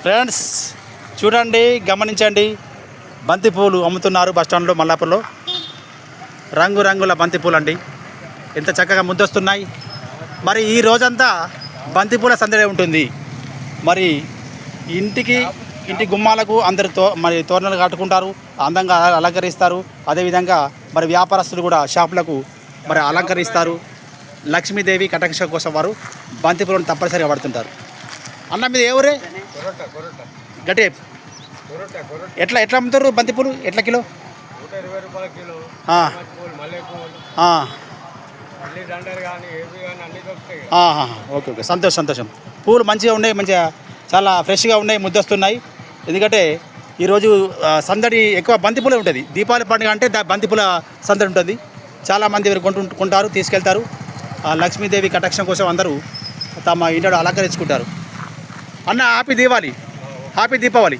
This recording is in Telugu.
ఫ్రెండ్స్ చూడండి, గమనించండి, బంతిపూలు అమ్ముతున్నారు బస్టాండ్లో మల్లాపూర్లో. రంగురంగుల బంతిపూలు అండి, ఎంత చక్కగా ముద్దొస్తున్నాయి. మరి ఈ రోజంతా బంతిపూల సందడి ఉంటుంది. మరి ఇంటి గుమ్మాలకు అందరితో మరి తోరణాలు కట్టుకుంటారు, అందంగా అలంకరిస్తారు. అదేవిధంగా మరి వ్యాపారస్తులు కూడా షాపులకు మరి అలంకరిస్తారు. లక్ష్మీదేవి కటాక్ష కోసం వారు బంతిపూలను తప్పనిసరిగా పడుతుంటారు. అన్న మీద ఏ ఊరే? గట్టి ఎట్లా అమ్ముతారు బంతిపూలు? ఎట్లా కిలో? ఓకే ఓకే, సంతోషం. పూలు మంచిగా ఉన్నాయి, మంచిగా చాలా ఫ్రెష్గా ఉన్నాయి, ముద్దొస్తున్నాయి. ఎందుకంటే ఈరోజు సందడి ఎక్కువ బంతిపూలే ఉంటుంది. దీపావళి పండుగ అంటే బంతిపూల సందడి ఉంటుంది. చాలామంది కొంటారు, తీసుకెళ్తారు. లక్ష్మీదేవి కటాక్షం కోసం అందరూ తమ ఇంట్లో అలంకరించుకుంటారు. అన్న హ్యాపీ దీపావళి.